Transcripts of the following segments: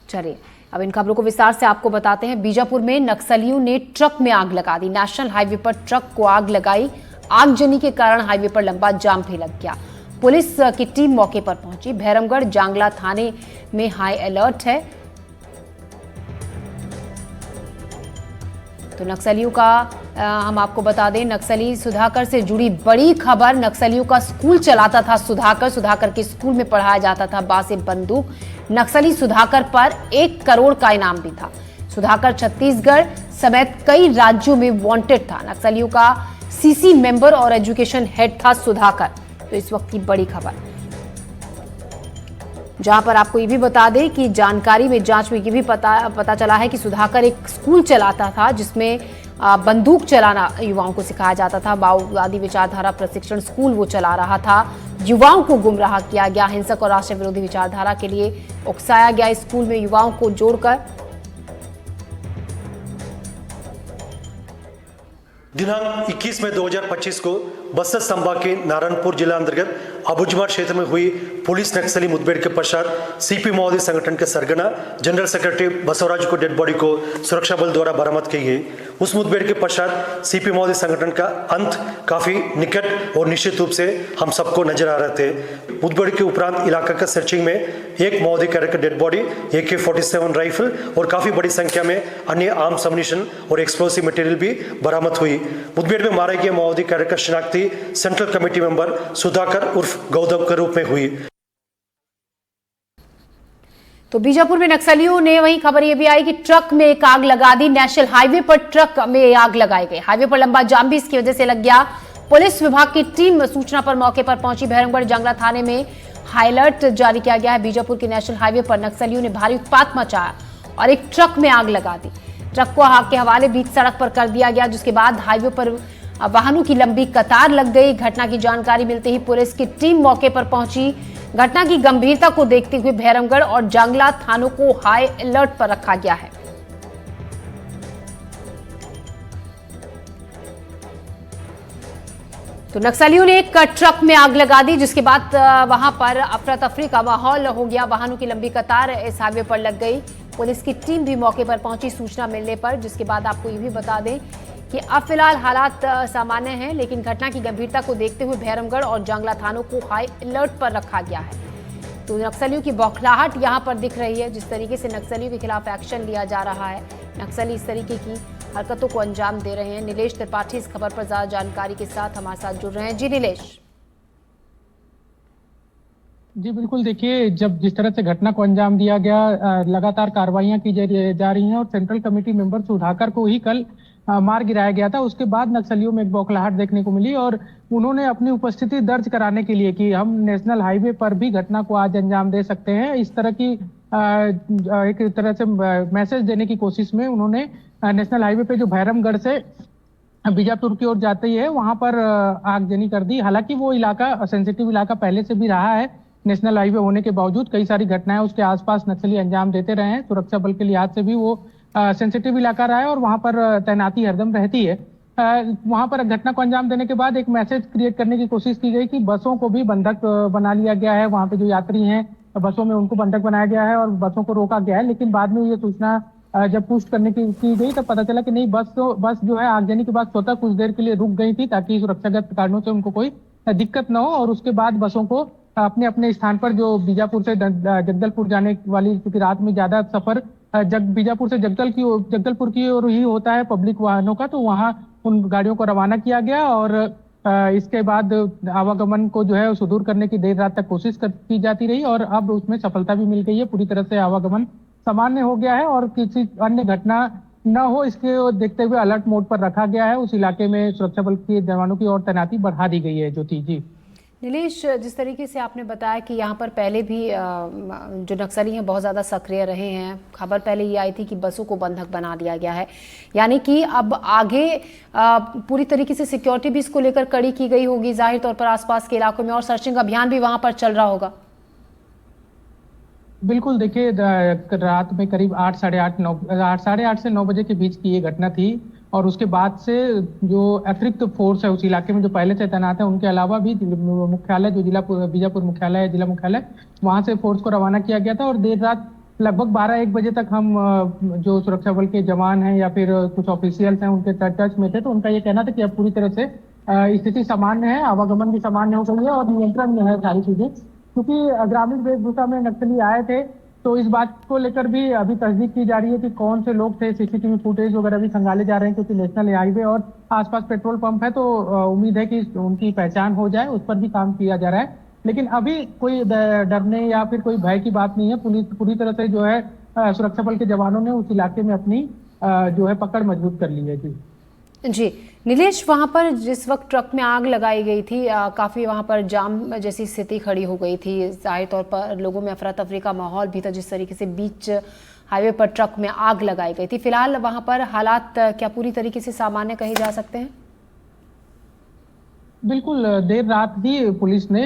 चलिए अब इन खबरों को विस्तार से आपको बताते हैं। बीजापुर में नक्सलियों ने ट्रक में आग लगा दी। नेशनल हाईवे पर ट्रक को आग लगाई। आगजनी के कारण हाईवे पर लंबा जाम भी लग गया। पुलिस की टीम मौके पर पहुंची। भैरमगढ़ जांगला थाने में हाई अलर्ट है। तो नक्सलियों का हम आपको बता दें, नक्सली सुधाकर से जुड़ी बड़ी खबर। नक्सलियों का स्कूल चलाता था सुधाकर के स्कूल में पढ़ाया जाता था बासे बंदूक। नक्सली सुधाकर पर 1 करोड़ का इनाम भी था। सुधाकर छत्तीसगढ़ समेत कई राज्यों में वांटेड था। नक्सलियों का सीसी मेंबर और एजुकेशन हेड था सुधाकर। तो इस वक्त की बड़ी खबर, जहां पर आपको ये भी बता दें कि जानकारी में जांच में ये भी पता चला है कि सुधाकर एक स्कूल चलाता था जिसमें बंदूक चलाना युवाओं को सिखाया जाता था। माओवादी विचारधारा प्रशिक्षण स्कूल वो चला रहा था। युवाओं को गुमराह किया गया। हिंसक और राष्ट्र विरोधी विचारधारा के लिए उकसाया गया। स्कूल में युवाओं को जोड़कर दिनांक 21 मई 2025 को बस्तर संभाग के नारायणपुर जिला अंतर्गत अबुझमाड़ क्षेत्र में हुई पुलिस नक्सली मुठभेड़ के पश्चात सीपी माओवादी संगठन के सरगना जनरल सेक्रेटरी बसवराज को डेड बॉडी को सुरक्षा बल द्वारा बरामद की गई। उस मुठभेड़ के पश्चात सीपी माओवादी संगठन का अंत काफी निकट और निश्चित रूप से हम सबको नजर आ रहे थे। मुठभेड़ के उपरांत इलाका का सर्चिंग में एक माओवादी कैडर का डेड बॉडी, AK-47 राइफल और काफी बड़ी संख्या में अन्य आर्म्स अम्युनिशन और एक्सप्लोसिव मटेरियल भी बरामद हुई। मुठभेड़ में मारे गए माओवादी कैडर का शिनाख्ती सेंट्रल कमेटी मेंबर सुधाकर उर्फ गौतम के रूप में हुई। तो बीजापुर में नक्सलियों ने वही खबर ये भी आई कि ट्रक में एक आग लगा दी। नेशनल हाईवे पर ट्रक में आग लगाई गई। हाईवे पर लंबा जाम भी इसकी वजह से लग गया। पुलिस विभाग की टीम सूचना पर मौके पर पहुंची। भैरमगढ़ जांगला थाने में हाई अलर्ट जारी किया गया है। बीजापुर के नेशनल हाईवे पर नक्सलियों ने भारी उत्पात मचाया और एक ट्रक में आग लगा दी। ट्रक को आग के हवाले बीच सड़क पर कर दिया गया, जिसके बाद हाईवे पर वाहनों की लंबी कतार लग गई। घटना की जानकारी मिलते ही पुलिस की टीम मौके पर पहुंची। घटना की गंभीरता को देखते हुए भैरमगढ़ और जांगला थानों को हाई अलर्ट पर रखा गया है। तो नक्सलियों ने एक ट्रक में आग लगा दी, जिसके बाद वहां पर अफरा तफरी का माहौल हो गया। वाहनों की लंबी कतार इस हाईवे पर लग गई। पुलिस की टीम भी मौके पर पहुंची सूचना मिलने पर, जिसके बाद आपको ये भी बता दें कि अब फिलहाल हालात सामान्य हैं, लेकिन घटना की गंभीरता को देखते हुए भैरमगढ़ और जांगला थानों को हाई अलर्ट पर रखा गया है। तो नक्सलियों की बौखलाहट यहां पर दिख रही है। जिस तरीके से नक्सलियों के खिलाफ एक्शन लिया जा रहा है, नक्सली इस तरीके की हरकतों को अंजाम दे रहे हैं। नीलेश त्रिपाठी इस खबर पर ज्यादा जानकारी के साथ हमारे साथ जुड़ रहे हैं। जी नीलेश। जी बिल्कुल, देखिए, जब जिस तरह से घटना को अंजाम दिया गया, लगातार कार्रवाइयां की जा रही हैं और सेंट्रल कमेटी मेंबर सुधाकर को ही कल मार गिराया गया था। उसके बाद नक्सलियों में एक बौखलाहट देखने को मिली और उन्होंने अपनी उपस्थिति दर्ज कराने के लिए कि हम नेशनल हाईवे पर भी घटना को आज अंजाम दे सकते हैं, इस तरह की एक तरह से मैसेज देने की कोशिश में उन्होंने नेशनल हाईवे पे जो भैरमगढ़ से बीजापुर की ओर जाती है वहां पर आगजनी कर दी। हालांकि वो इलाका सेंसिटिव इलाका पहले से भी रहा है। नेशनल हाईवे होने के बावजूद कई सारी घटनाएं उसके आसपास नक्सली अंजाम देते रहे हैं। सुरक्षा बल के लिहाज से भी वो सेंसिटिव इलाका रहा है और वहां पर तैनाती हरदम रहती है। वहां पर घटना को अंजाम देने के बाद एक मैसेज क्रिएट करने की कोशिश की गई कि बसों को भी बंधक बना लिया गया है। वहां पे जो यात्री हैं बसों में उनको बंधक बनाया गया है और बसों को रोका गया है। लेकिन बाद में ये सूचना जब पुष्ट करने की गई तब पता चला कि नहीं, बस जो है आगजनी के बाद स्वतः कुछ देर के लिए रुक गई थी ताकि सुरक्षागत कारणों से उनको कोई दिक्कत न हो। और उसके बाद बसों को अपने अपने स्थान पर, जो बीजापुर से जगदलपुर जाने वाली, क्योंकि रात में ज्यादा सफर बीजापुर से जगदलपुर की ओर ही होता है पब्लिक वाहनों का, तो वहां उन गाड़ियों को रवाना किया गया। और इसके बाद आवागमन को जो है सुदूर करने की देर रात तक कोशिश की जाती रही और अब उसमें सफलता भी मिल गई है। पूरी तरह से आवागमन सामान्य हो गया है और किसी अन्य घटना न हो इसके देखते हुए अलर्ट मोड पर रखा गया है। उस इलाके में सुरक्षा बल के जवानों की और तैनाती बढ़ा दी गई है। ज्योति जी। नीलेश, जिस तरीके से आपने बताया कि यहाँ पर पहले भी जो नक्सली हैं बहुत ज़्यादा सक्रिय रहे हैं, खबर पहले ये आई थी कि बसों को बंधक बना दिया गया है, यानी कि अब आगे पूरी तरीके से सिक्योरिटी भी इसको लेकर कड़ी की गई होगी जाहिर तौर पर आसपास के इलाकों में, और सर्चिंग अभियान भी वहाँ पर चल रहा होगा। बिल्कुल, देखिए, रात में करीब 8 साढ़े 8 से 9 बजे के बीच की ये घटना थी और उसके बाद से जो अतिरिक्त फोर्स है उस इलाके में जो पहले से तैनात है, उनके अलावा भी मुख्यालय जो बीजापुर मुख्यालय है, जिला मुख्यालय, वहां से फोर्स को रवाना किया गया था और देर रात लगभग 12-1 बजे तक हम जो सुरक्षा बल के जवान हैं या फिर कुछ ऑफिशियल्स हैं उनके टच में थे, तो उनका ये कहना था कि अब पूरी तरह से स्थिति सामान्य है, आवागमन भी सामान्य हो गई है और नियंत्रण में है सारी चीजें। क्योंकि ग्रामीण वेशभूषा में नक्सली आए थे, तो इस बात को लेकर भी अभी तस्दीक की जा रही है कि कौन से लोग थे। सीसीटीवी फुटेज वगैरह भी खंगाले जा रहे हैं, क्योंकि नेशनल हाईवे और आसपास पेट्रोल पंप है, तो उम्मीद है कि उनकी पहचान हो जाए, उस पर भी काम किया जा रहा है। लेकिन अभी कोई डरने या फिर कोई भय की बात नहीं है। पुलिस पूरी तरह से जो है सुरक्षा बल के जवानों ने उस इलाके में अपनी जो है पकड़ मजबूत कर ली है। जी नीलेश, वहां पर जिस वक्त ट्रक में आग लगाई गई थी काफी वहां पर जाम जैसी स्थिति खड़ी हो गई थी। जाहिर तौर पर लोगों में अफरा तफरी का माहौल भी था जिस तरीके से बीच हाईवे पर ट्रक में आग लगाई गई थी। फिलहाल वहां पर हालात क्या पूरी तरीके से सामान्य कहे जा सकते हैं? बिल्कुल, देर रात ही पुलिस ने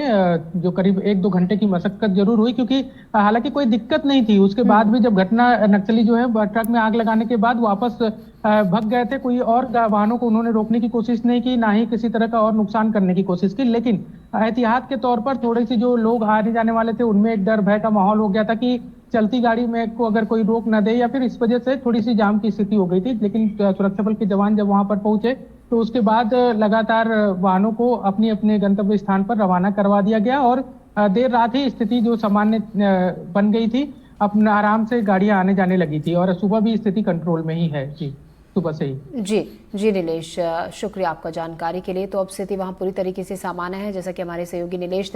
जो करीब 1-2 घंटे की मशक्कत जरूर हुई, क्योंकि हालांकि कोई दिक्कत नहीं थी। उसके बाद भी जब घटना, नक्सली जो है ट्रक में आग लगाने के बाद वापस भग गए थे। कोई और वाहनों को उन्होंने रोकने की कोशिश नहीं की, ना ही किसी तरह का और नुकसान करने की कोशिश की। लेकिन एहतियात के तौर पर थोड़ी सी जो लोग आने जाने वाले थे उनमें एक डर भय का माहौल हो गया था कि चलती गाड़ी में को अगर कोई रोक न दे, या फिर इस वजह से थोड़ी सी जाम की स्थिति हो गई थी। लेकिन सुरक्षा बल के जवान जब वहां पर पहुंचे, तो उसके बाद लगातार वाहनों को अपने अपने गंतव्य स्थान पर रवाना करवा दिया गया और देर रात ही स्थिति जो सामान्य बन गई थी, अपना आराम से गाड़ियां आने जाने लगी थी और सुबह भी स्थिति कंट्रोल में ही है। जी, सुबह से ही। जी नीलेश, शुक्रिया आपका जानकारी के लिए। तो अब स्थिति वहां पूरी तरीके से सामान्य है, जैसा कि हमारे सहयोगी नीलेश